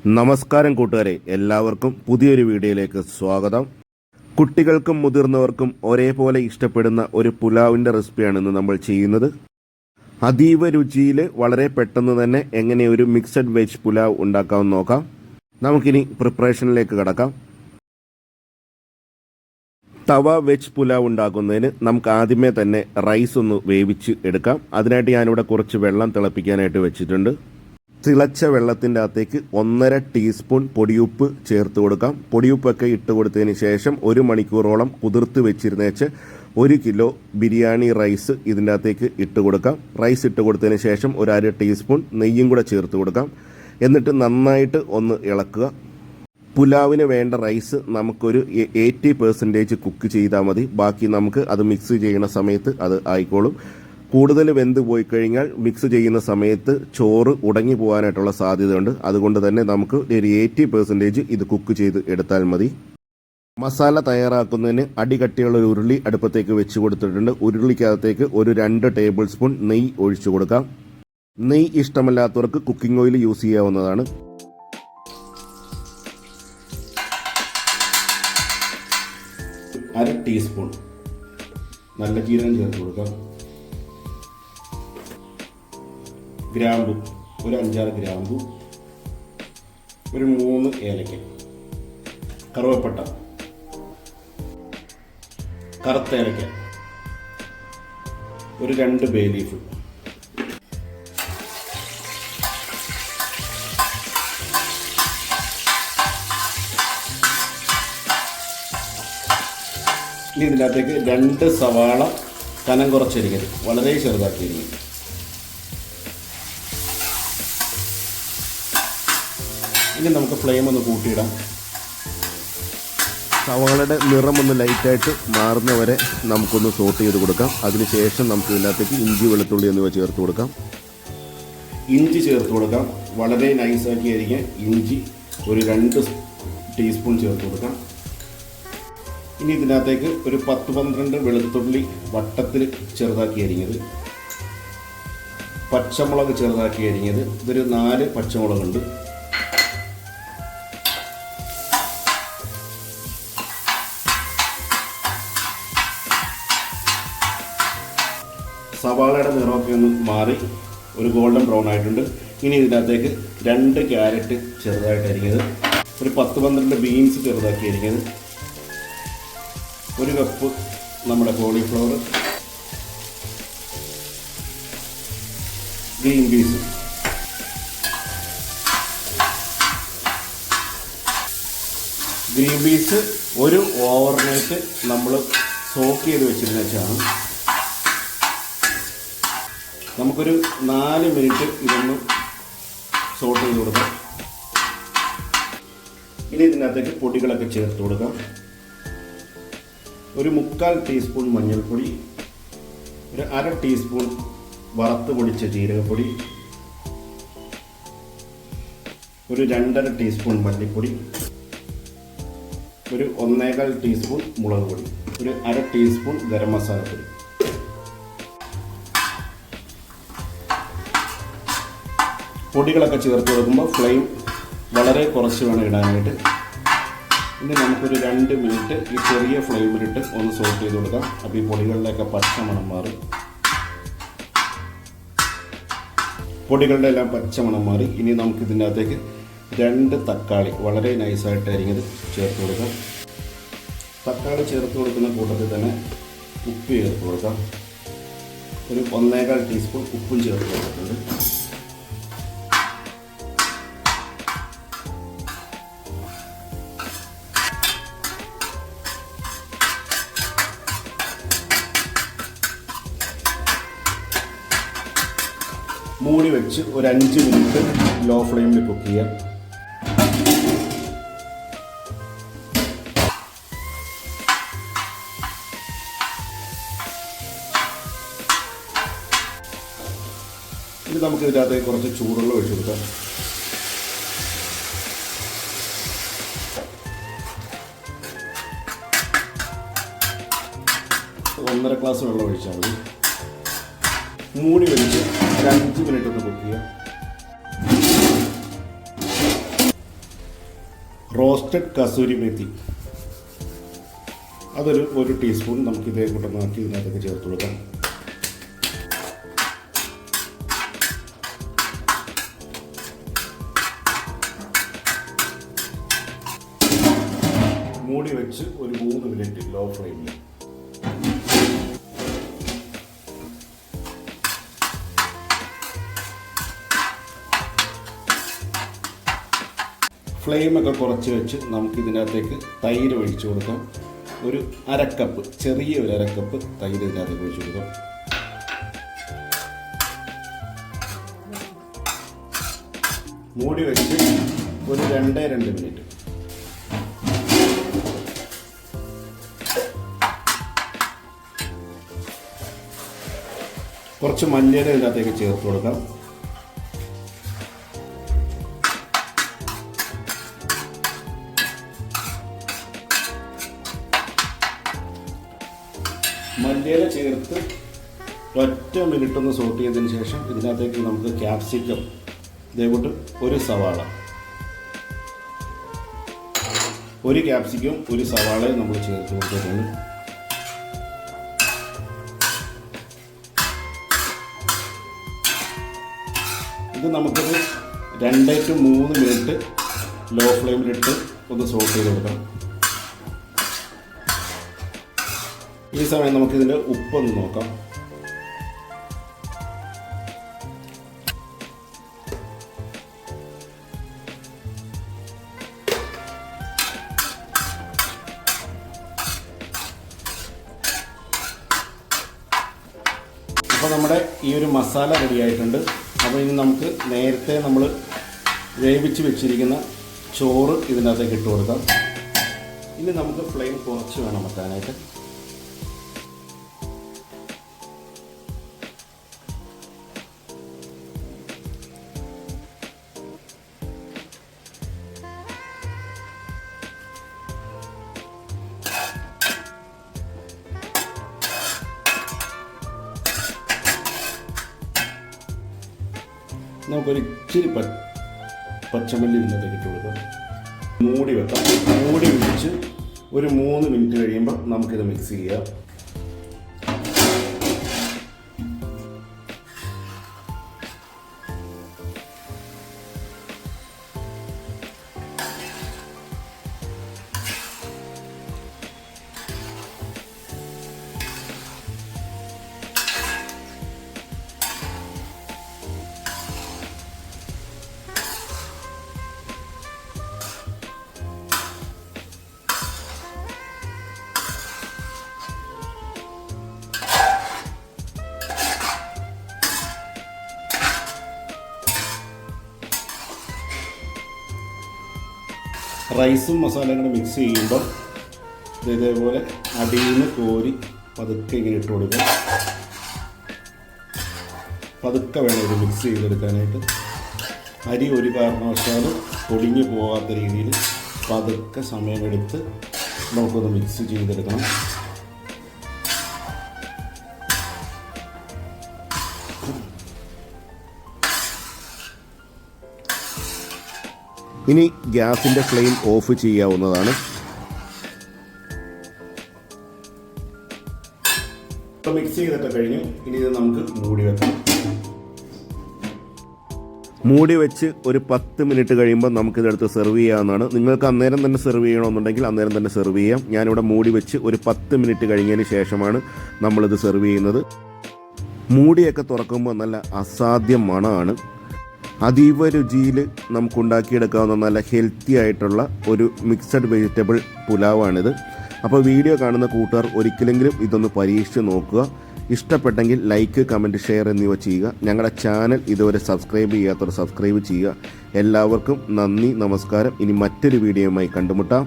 നമസ്കാരം കൂട്ടുകാരെ, എല്ലാവർക്കും പുതിയൊരു വീഡിയോയിലേക്ക് സ്വാഗതം. കുട്ടികൾക്കും മുതിർന്നവർക്കും ഒരേപോലെ ഇഷ്ടപ്പെടുന്ന ഒരു പുലാവിൻ്റെ റെസിപ്പിയാണ് ഇന്ന് നമ്മൾ ചെയ്യുന്നത്. അതീവ രുചിയിൽ വളരെ പെട്ടെന്ന് തന്നെ എങ്ങനെ ഒരു മിക്സഡ് വെജ് പുലാവ് ഉണ്ടാക്കാമെന്ന് നോക്കാം. നമുക്കിനി പ്രിപ്പറേഷനിലേക്ക് കടക്കാം. തവ വെജ് പുലാവ് ഉണ്ടാക്കുന്നതിന് നമുക്ക് ആദ്യമേ തന്നെ റൈസ് ഒന്ന് വേവിച്ച് എടുക്കാം. അതിനായിട്ട് ഞാനിവിടെ കുറച്ച് വെള്ളം തിളപ്പിക്കാനായിട്ട് വെച്ചിട്ടുണ്ട്. തിളച്ച വെള്ളത്തിൻ്റെ അകത്തേക്ക് 1.5 ടീസ്പൂൺ പൊടിയുപ്പ് ചേർത്ത് കൊടുക്കാം. പൊടിയുപ്പൊക്കെ ഇട്ട് കൊടുത്തതിന് ശേഷം 1 മണിക്കൂറോളം കുതിർത്ത് വെച്ചിരുന്നേച്ച് 1 കിലോ ബിരിയാണി റൈസ് ഇതിൻ്റെ അകത്തേക്ക് ഇട്ട് കൊടുക്കാം. റൈസ് ഇട്ട് കൊടുത്തതിന് ശേഷം 1/2 ടീസ്പൂൺ നെയ്യും കൂടെ ചേർത്ത് കൊടുക്കാം. എന്നിട്ട് നന്നായിട്ട് ഒന്ന് ഇളക്കുക. പുലാവിന് വേണ്ട റൈസ് നമുക്കൊരു 80% കുക്ക് ചെയ്താൽ മതി. ബാക്കി നമുക്ക് അത് മിക്സ് ചെയ്യുന്ന സമയത്ത് അത് ആയിക്കോളും. കൂടുതൽ വെന്ത് പോയി കഴിഞ്ഞാൽ മിക്സ് ചെയ്യുന്ന സമയത്ത് ചോറ് ഉടങ്ങി പോകാനായിട്ടുള്ള സാധ്യതയുണ്ട്. അതുകൊണ്ട് തന്നെ നമുക്ക് ഒരു 80% ഇത് കുക്ക് ചെയ്ത് എടുത്താൽ മതി. മസാല തയ്യാറാക്കുന്നതിന് അടികട്ടിയുള്ള ഒരു ഉരുളി അടുപ്പത്തേക്ക് വെച്ച് കൊടുത്തിട്ടുണ്ട്. ഉരുളിക്കകത്തേക്ക് ഒരു 2 ടേബിൾ സ്പൂൺ നെയ്യ് ഒഴിച്ചു കൊടുക്കാം. നെയ്യ് ഇഷ്ടമല്ലാത്തവർക്ക് കുക്കിംഗ് ഓയിൽ യൂസ് ചെയ്യാവുന്നതാണ്. അര ടീസ്പൂൺ നല്ല ജീരകം ചേർത്ത് കൊടുക്കാം. ഗ്രാമ്പു ഒരു 5-6 ഗ്രാമ്പു, ഒരു 3 ഏലക്ക, കറുവപ്പട്ട, കറുത്ത ഏലക്ക, ഒരു 2 ബേ ലീഫ്. ഇനി ഇതിനകത്തേക്ക് 2 സവാള കനം കുറച്ചരിക്കരുത്, വളരെ ചെറുതാക്കിയിരിക്കും. ഇനി നമുക്ക് ഫ്ലെയിം ഒന്ന് കൂട്ടിയിടാം. സവാളയുടെ നിറമൊന്ന് ലൈറ്റായിട്ട് മാറുന്നവരെ നമുക്കൊന്ന് സോട്ട് ചെയ്ത് കൊടുക്കാം. അതിനുശേഷം നമുക്ക് ഇതിനകത്തേക്ക് ഇഞ്ചി വെളുത്തുള്ളി എന്നിവ ചേർത്ത് കൊടുക്കാം. ഇഞ്ചി ചേർത്ത് കൊടുക്കാം. വളരെ നൈസാക്കി അരിഞ്ഞ് ഇഞ്ചി ഒരു 2 ടീസ്പൂൺ ചേർത്ത് കൊടുക്കാം. ഇനി ഇതിനകത്തേക്ക് ഒരു 10-12 വെളുത്തുള്ളി വട്ടത്തിൽ ചെറുതാക്കി അരിഞ്ഞത്, പച്ചമുളക് ചെറുതാക്കി അരിഞ്ഞത്, ഇതൊരു 4 പച്ചമുളകുണ്ട്. സവാളയുടെ നിറമൊക്കെ ഒന്ന് മാറി ഒരു ഗോൾഡൻ ബ്രൗൺ ആയിട്ടുണ്ട്. ഇനി ഇതിനകത്തേക്ക് 2 ക്യാരറ്റ് ചെറുതായിട്ട് അരിഞ്ഞത്, ഒരു 10-12 ബീൻസ് ചെറുതാക്കി അരിഞ്ഞത്, 1 കപ്പ് നമ്മുടെ കോളിഫ്ലവർ, ഗ്രീൻ പീസ്, ഒരു ഓവർനൈറ്റ് നമ്മൾ സോക്ക് ചെയ്ത് വെച്ചിരുന്ന വെച്ചാണ്. നമുക്കൊരു 4 മിനിറ്റ് ഇതൊന്ന് സോട്ട് ചെയ്ത് കൊടുക്കാം. ഇനി ഇതിനകത്തേക്ക് പൊടികളൊക്കെ ചേർത്ത് കൊടുക്കാം. ഒരു 3/4 ടീസ്പൂൺ മഞ്ഞൾപ്പൊടി, ഒരു 1/2 ടീസ്പൂൺ വറുത്ത് പൊടിച്ച ജീരകപ്പൊടി, ഒരു 2.5 ടീസ്പൂൺ മല്ലിപ്പൊടി, ഒരു 1.25 ടീസ്പൂൺ മുളക് പൊടി, ഒരു 1/2 ടീസ്പൂൺ ഗരം മസാലപ്പൊടി. പൊടികളൊക്കെ ചേർത്ത് കൊടുക്കുമ്പോൾ ഫ്ലെയിം വളരെ കുറച്ച് വേണം ഇടാനായിട്ട്. ഇനി നമുക്കൊരു 2 മിനിറ്റ് ഈ ചെറിയ ഫ്ലെയിമിലിട്ട് ഒന്ന് സോട്ട് ചെയ്ത് കൊടുക്കാം. അപ്പോൾ ഈ പൊടികളുടെയൊക്കെ പച്ച മണം മാറി. പൊടികളുടെ എല്ലാം പച്ച മണം മാറി. ഇനി നമുക്ക് ഇതിൻ്റെ അകത്തേക്ക് 2 തക്കാളി വളരെ നൈസായിട്ട് അരിഞ്ഞത് ചേർത്ത് കൊടുക്കാം. തക്കാളി ചേർത്ത് കൊടുക്കുന്ന കൂട്ടത്തിൽ തന്നെ ഉപ്പ് ചേർത്ത് കൊടുക്കാം. ഒരു 1.25 ടീസ്പൂൺ ഉപ്പും ചേർത്ത് കൊടുത്തിട്ടുണ്ട്. മൂടി വെച്ച് ഒരു 5 മിനിറ്റ് ലോ ഫ്ലെയിമിൽ കുക്ക് ചെയ്യാം. ഇത് നമുക്ക് ഇതിനകത്ത് കുറച്ച് ചൂടുവെള്ളം ഒഴിച്ചു കൊടുക്കാം. ഒന്നര ഗ്ലാസ് വെള്ളം ഒഴിച്ചാൽ മതി. മൂടി വെച്ച് ഒരു 5 മിനിറ്റ് ഒന്ന് കുക്ക് ചെയ്യാം. റോസ്റ്റഡ് കസൂരി മേത്തി അതൊരു 1 ടീസ്പൂൺ നമുക്ക് ഇതേ കൂട്ടമാക്കി ഇതിനകത്തേക്ക് ചേർത്ത് കൊടുക്കാം. മൂടി വെച്ച് ഒരു 3 മിനിറ്റ് ലോ ഫ്ലെയിമിൽ. ഫ്ലെയിമൊക്കെ കുറച്ച് വെച്ച് നമുക്ക് ഇതിനകത്തേക്ക് തൈര് ഒഴിച്ചു കൊടുക്കാം. ഒരു അരക്കപ്പ്, ചെറിയ ഒരു അരക്കപ്പ് തൈര് ഇതിനകത്തേക്ക് ഒഴിച്ചു കൊടുക്കാം. മൂടി വെച്ച് ഒരു 2 മിനിറ്റ്. കുറച്ച് മല്ലിയില ഇതിനകത്തേക്ക് ചേർത്ത് കൊടുക്കാം. മല്ലിയില ചേർത്ത് 1 മിനിറ്റ് ഒന്ന് സോട്ട് ചെയ്തതിന് ശേഷം ഇതിനകത്തേക്ക് നമുക്ക് ക്യാപ്സിക്കം ഇതേകൂട്ട് ഒരു സവാള, ഒരു ക്യാപ്സിക്കം ഒരു സവാളയും നമ്മൾ ചേർത്ത് കൊടുത്തിട്ടുണ്ട്. ഇത് നമുക്കൊരു 2 to 3 മിനിറ്റ് ലോ ഫ്ലെയിമിലിട്ട് ഒന്ന് സോട്ട് ചെയ്ത് കൊടുക്കാം. ഈ സമയം നമുക്കിതിൻ്റെ ഉപ്പൊന്ന് നോക്കാം. അപ്പോൾ നമ്മുടെ ഈ ഒരു മസാല റെഡി ആയിട്ടുണ്ട്. അപ്പോൾ ഇനി നമുക്ക് നേരത്തെ നമ്മൾ വേവിച്ച് വെച്ചിരിക്കുന്ന ചോറ് ഇതിനകത്തേക്ക് ഇട്ട് കൊടുക്കാം. ഇനി നമുക്ക് ഫ്ലെയിം കുറച്ച് വേണം വെക്കാനായിട്ട്. നമുക്കൊരു ഇച്ചിരി പച്ചമല്ലി ഇതിനകത്തേക്ക് ഇട്ട് കൊടുക്കാം. മൂടി വെക്കാം. മൂടി വെച്ച് ഒരു 3 മിനിറ്റ് കഴിയുമ്പോൾ നമുക്കിത് മിക്സ് ചെയ്യാം. റൈസും മസാലയും കൂടെ മിക്സ് ചെയ്യുമ്പോൾ ഇതേപോലെ അടിയിൽ നിന്ന് കോരി പതുക്കെ ഇങ്ങനെ ഇട്ട് കൊടുക്കുക. പതുക്കെ വേണം ഇത് മിക്സ് ചെയ്തെടുക്കാനായിട്ട്. അരി ഒരു കാരണവശാലും പൊടിഞ്ഞു പോകാത്ത രീതിയിൽ പതുക്കെ സമയമെടുത്ത് നമുക്കൊന്ന് മിക്സ് ചെയ്തെടുക്കണം. ഇനി ഗ്യാസിൻ്റെ ഫ്ലെയിം ഓഫ് ചെയ്യാവുന്നതാണ്. മിക്സ് ചെയ്തിട്ട് കഴിഞ്ഞു. ഇനി ഇത് നമുക്ക് മൂടി വെക്കാം. മൂടി വെച്ച് ഒരു 10 മിനിറ്റ് കഴിയുമ്പോൾ നമുക്കിതെടുത്ത് സെർവ് ചെയ്യാവുന്നതാണ്. നിങ്ങൾക്ക് അന്നേരം തന്നെ സെർവ് ചെയ്യണമെന്നുണ്ടെങ്കിൽ അന്നേരം തന്നെ സെർവ് ചെയ്യാം. ഞാനിവിടെ മൂടി വെച്ച് ഒരു 10 മിനിറ്റ് കഴിഞ്ഞതിന് ശേഷമാണ് നമ്മളിത് സെർവ് ചെയ്യുന്നത്. മൂടിയൊക്കെ തുറക്കുമ്പോൾ നല്ല അസാധ്യം മണമാണ്. അതീവ രുചിയിൽ നമുക്കുണ്ടാക്കിയെടുക്കാവുന്ന നല്ല ഹെൽത്തി ആയിട്ടുള്ള ഒരു മിക്സഡ് വെജിറ്റബിൾ പുലാവാണിത്. അപ്പോൾ വീഡിയോ കാണുന്ന കൂട്ടുകാർ ഒരിക്കലെങ്കിലും ഇതൊന്ന് പരീക്ഷിച്ച് നോക്കുക. ഇഷ്ടപ്പെട്ടെങ്കിൽ ലൈക്ക്, കമൻറ്റ്, ഷെയർ എന്നിവ ചെയ്യുക. ഞങ്ങളുടെ ചാനൽ ഇതുവരെ സബ്സ്ക്രൈബ് ചെയ്യാത്തവർ സബ്സ്ക്രൈബ് ചെയ്യുക. എല്ലാവർക്കും നന്ദി, നമസ്കാരം. ഇനി മറ്റൊരു വീഡിയോയുമായി കണ്ടുമുട്ടാം.